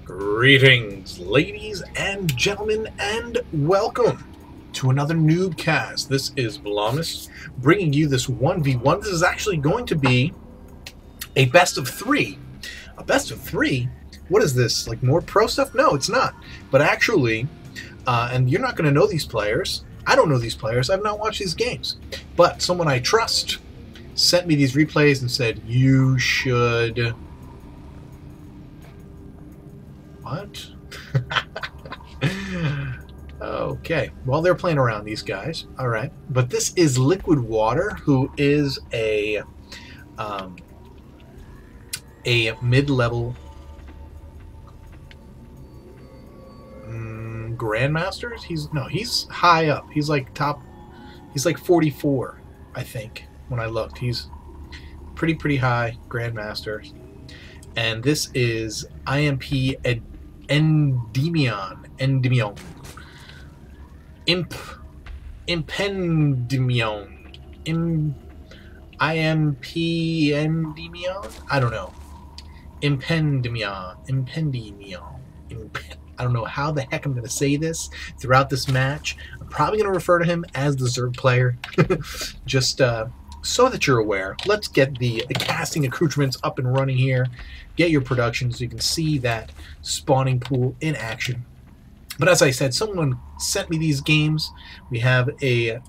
Greetings, ladies and gentlemen, and welcome to another NuubCast. This is Blamus bringing you this 1v1. This is actually going to be a best of three. A best of three? What is this? Like more pro stuff? No, it's not. But actually, and you're not going to know these players. I don't know these players. I've not watched these games. But someone I trust sent me these replays and said, you should... What? Okay. Well, they're playing around, these guys. All right. But this is Liquid Water, who is a mid-level GrandMasters. He's high up. He's like top. He's like 44, I think. When I looked, he's pretty high GrandMaster. And this is Endymion. Impendymion. Endymion? I don't know. Impendymion. I don't know how the heck I'm going to say this throughout this match. I'm probably going to refer to him as the Zerg player. Just so that you're aware. Let's get the casting accoutrements up and running here. Get your production so you can see that spawning pool in action. But as I said, someone sent me these games. We have a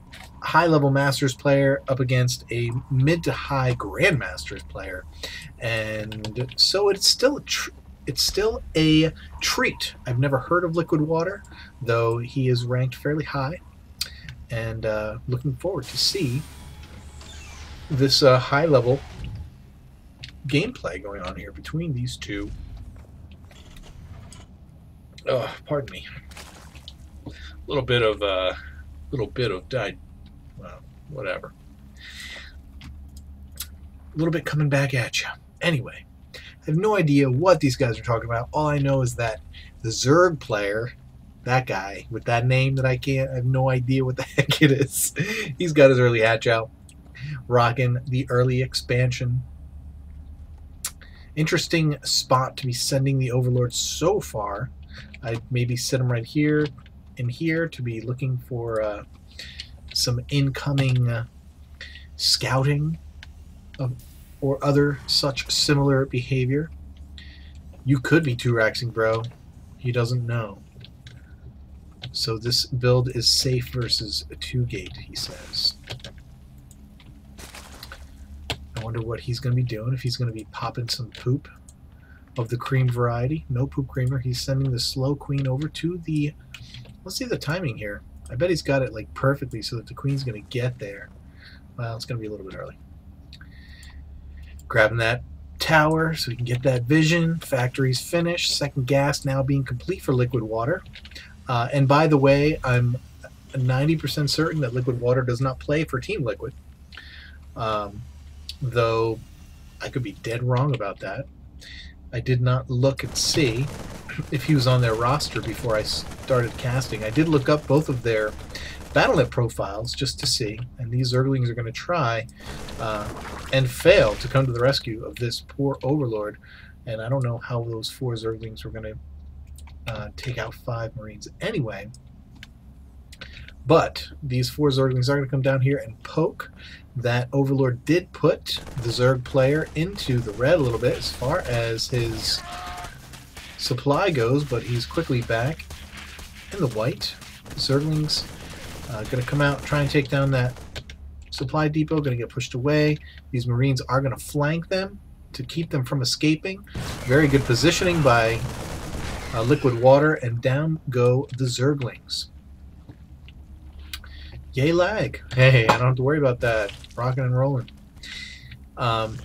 high-level Masters player up against a mid to high Grandmasters player, and so it's still a treat. I've never heard of Liquid Water, though he is ranked fairly high, and looking forward to see this high-level gameplay going on here between these two. Oh, pardon me. A little bit of died. Well, whatever. A little bit coming back at you. Anyway, I have no idea what these guys are talking about. All I know is that the Zerg player, that guy with that name that I have no idea what the heck it is. He's got his early hatch out, rocking the early expansion. Interesting spot to be sending the Overlord so far. I'd maybe set him right here and here to be looking for some incoming scouting or other such similar behavior. You could be 2-raxing, bro. He doesn't know. So this build is safe versus a 2-gate, he says. I wonder what he's going to be doing, if he's going to be popping some poop of the cream variety. No poop creamer. He's sending the slow queen over to the... Let's see the timing here. I bet he's got it like perfectly so that the queen's going to get there. Well, it's going to be a little bit early. Grabbing that tower so we can get that vision. Factory's finished. Second gas now being complete for Liquid Water. And by the way, I'm 90% certain that Liquid Water does not play for Team Liquid. Though I could be dead wrong about that. I did not look and see if he was on their roster before I started casting. I did look up both of their Battle.net profiles just to see, and these Zerglings are going to try and fail to come to the rescue of this poor Overlord. And I don't know how those 4 Zerglings were going to take out 5 Marines anyway. But these 4 Zerglings are going to come down here and poke. That Overlord did put the Zerg player into the red a little bit as far as his supply goes, but he's quickly back in the white. Zerglings going to come out, try and take down that supply depot, going to get pushed away. These Marines are going to flank them to keep them from escaping. Very good positioning by Liquid Water, and down go the Zerglings. Yay lag. Hey, I don't have to worry about that. Rocking and rolling.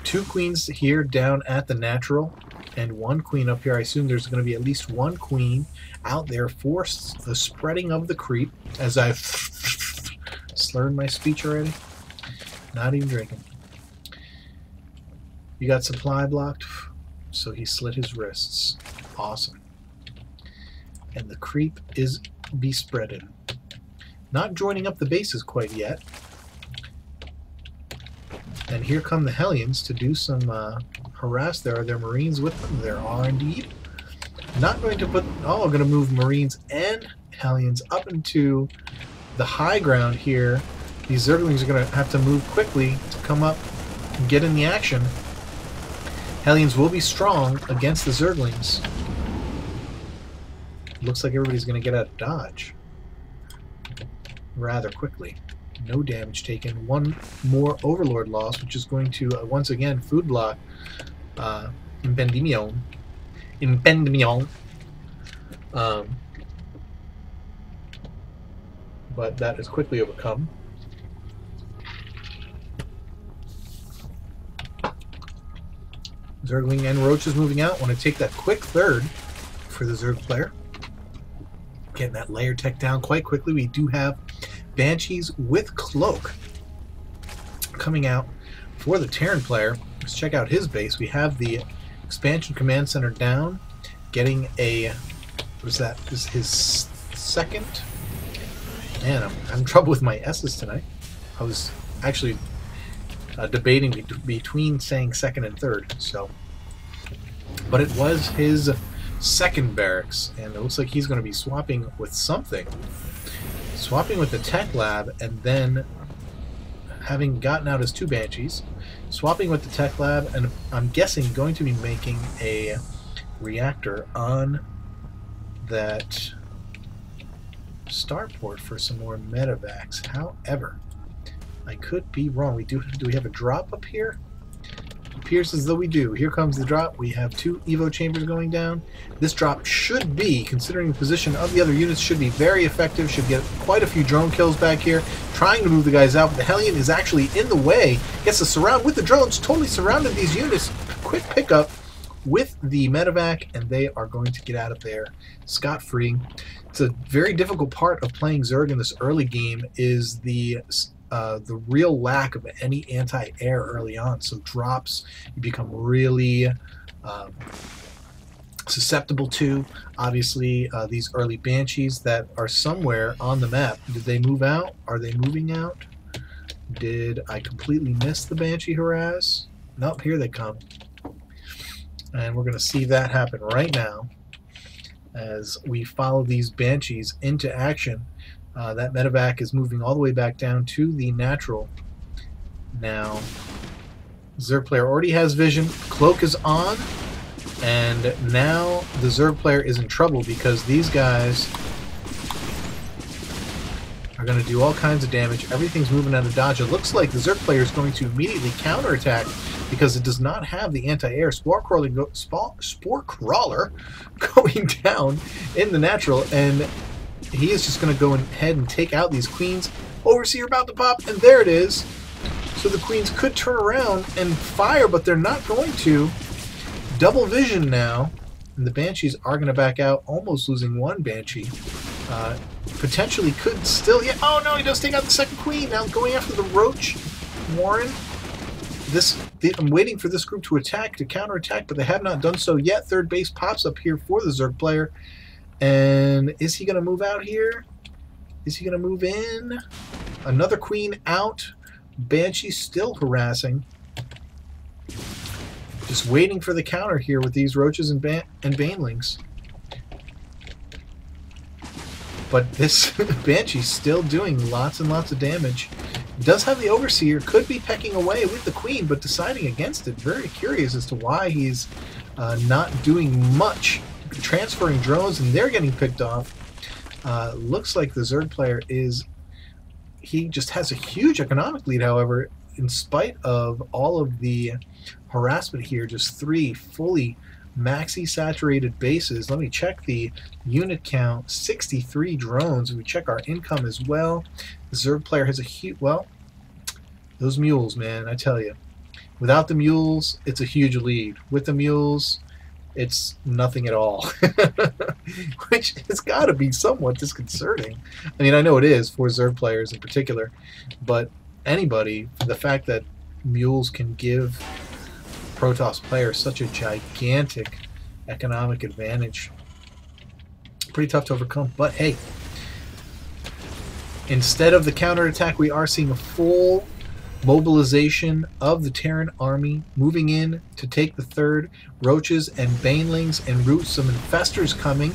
2 queens here down at the natural, and 1 queen up here. I assume there's going to be at least 1 queen out there for the spreading of the creep. As I've slurred my speech already. Not even drinking. You got supply blocked? So he slit his wrists. Awesome. And the creep is bespreading. Not joining up the bases quite yet. And here come the Hellions to do some harass. There are their Marines with them. There are indeed. Not going to put... Oh, I'm going to move Marines and Hellions up into the high ground here. These Zerglings are going to have to move quickly to come up and get in the action. Hellions will be strong against the Zerglings. Looks like everybody's going to get out of dodge rather quickly. No damage taken. One more Overlord loss, which is going to, once again, food block Impendimion. But that is quickly overcome. Zergling and Roach is moving out. Want to take that quick third for the Zerg player. Getting that layer tech down quite quickly. We do have Banshees with Cloak coming out for the Terran player. Let's check out his base. We have the Expansion Command Center down. Getting a... what is that? This is his second? Man, I'm having trouble with my S's tonight. I was actually debating between saying second and third, so... But it was his second barracks, and it looks like he's going to be swapping with something. Swapping with the Tech Lab, and then having gotten out his 2 Banshees, swapping with the Tech Lab, and I'm guessing going to be making a reactor on that starport for some more medevacs. However, I could be wrong. Do we have a drop up here? Appears as though we do. Here comes the drop. We have 2 Evo chambers going down. This drop should be, considering the position of the other units, should be very effective. Should get quite a few drone kills back here. Trying to move the guys out, but the Hellion is actually in the way. Gets a surround with the drones. Totally surrounded these units. Quick pickup with the medevac, and they are going to get out of there scot-free. It's a very difficult part of playing Zerg in this early game is the real lack of any anti-air early on. So drops you become really susceptible to. Obviously, these early Banshees that are somewhere on the map. Did they move out? Are they moving out? Did I completely miss the Banshee harass? Nope, here they come. And we're going to see that happen right now as we follow these Banshees into action. That medevac is moving all the way back down to the natural. Now, Zerg player already has vision. Cloak is on. And now the Zerg player is in trouble because these guys are going to do all kinds of damage. Everything's moving out of dodge. It looks like the Zerg player is going to immediately counterattack because it does not have the anti-air. Spore Crawler going down in the natural, and he is just going to go ahead and take out these queens. Overseer about to pop, and there it is. So the queens could turn around and fire, but they're not going to. Double vision now, and the Banshees are going to back out, almost losing 1 Banshee. Potentially could still... Yeah, oh no, he does take out the second queen. Now going after the Roach Warren. I'm waiting for this group to attack, to counterattack, but they have not done so yet. Third base pops up here for the Zerg player. And is he going to move out here? Is he going to move in? Another queen out. Banshee still harassing. Just waiting for the counter here with these Roaches and Banelings. But this Banshee's still doing lots and lots of damage. Does have the Overseer, could be pecking away with the Queen, but deciding against it. Very curious as to why he's not doing much. Transferring drones, and they're getting picked off. Looks like the Zerg player is... He just has a huge economic lead, however, in spite of all of the harassment here. Just 3 fully maxi saturated bases. Let me check the unit count. 63 drones. We check our income as well. The Zerg player has a huge... Well, those mules, man, I tell you. Without the mules, it's a huge lead. With the mules, it's nothing at all. Which has got to be somewhat disconcerting. I mean, I know it is for Zerg players in particular, but anybody, the fact that mules can give Protoss players such a gigantic economic advantage, pretty tough to overcome. But hey, instead of the counterattack, we are seeing a full mobilization of the Terran army, moving in to take the third. Roaches and banelings and roots, some infestors coming.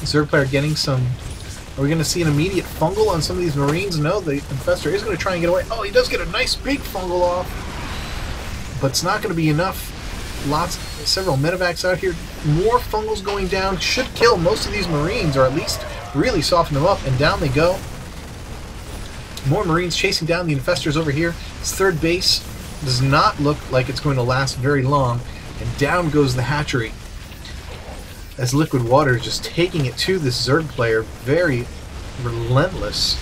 Zerg player getting some. Are we going to see an immediate fungal on some of these marines? No, the infestor is going to try and get away. Oh, he does get a nice big fungal off, but it's not going to be enough. Several medevacs out here. More fungals going down should kill most of these marines, or at least really soften them up, and down they go. More marines chasing down the infestors over here. This third base does not look like it's going to last very long, and down goes the hatchery as liquid water is just taking it to this Zerg player. Very relentless.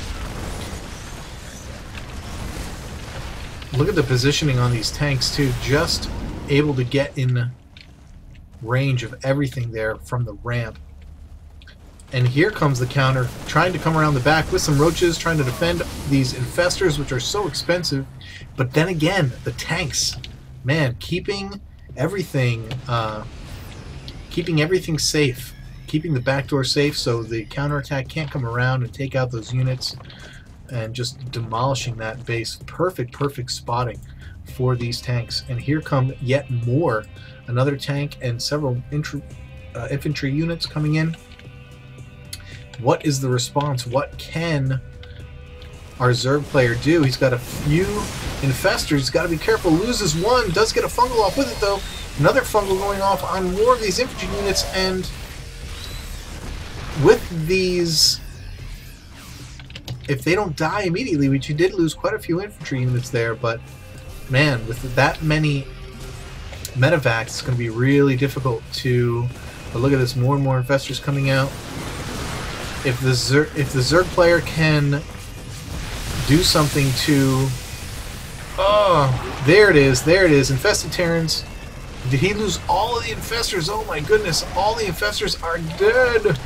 Look at the positioning on these tanks too, just able to get in range of everything there from the ramp. And here comes the counter, trying to come around the back with some roaches, trying to defend these infestors, which are so expensive. But then again, the tanks, man, keeping everything safe, keeping the back door safe so the counterattack can't come around and take out those units, and just demolishing that base. Perfect spotting for these tanks. And here come yet more, another tank and several infantry units coming in. What is the response? What can our Zerg player do? He's got a few infestors. He's got to be careful. Loses one. Does get a fungal off with it, though. Another fungal going off on more of these infantry units. And with these, if they don't die immediately, which he did lose quite a few infantry units there, but man, with that many medevacs, it's going to be really difficult to... But look at this, more and more infestors coming out. If the Zerg player can do something to... Oh, there it is, Infested Terrans. Did he lose all of the infestors? Oh my goodness, all the infestors are dead.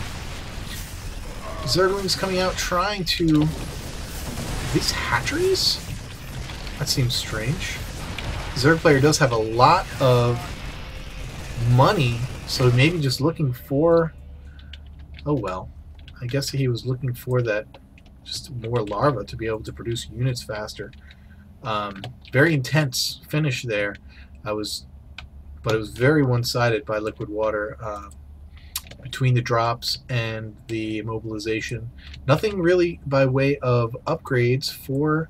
Zerglings coming out trying to... These hatcheries? That seems strange. Zerg player does have a lot of money, so maybe just looking for... Oh well. I guess he was looking for that, just more larvae to be able to produce units faster. Very intense finish there. But it was very one-sided by liquid water between the drops and the mobilization. Nothing really by way of upgrades for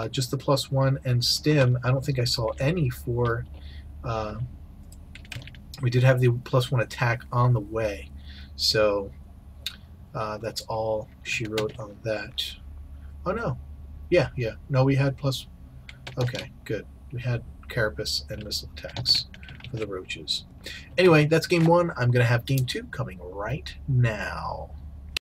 just the +1 and stim. I don't think I saw any for... we did have the +1 attack on the way, so... that's all she wrote on that. Oh no. Yeah. No, we had plus... Okay, good. We had carapace and missile attacks for the roaches. Anyway, that's game 1. I'm going to have game 2 coming right now.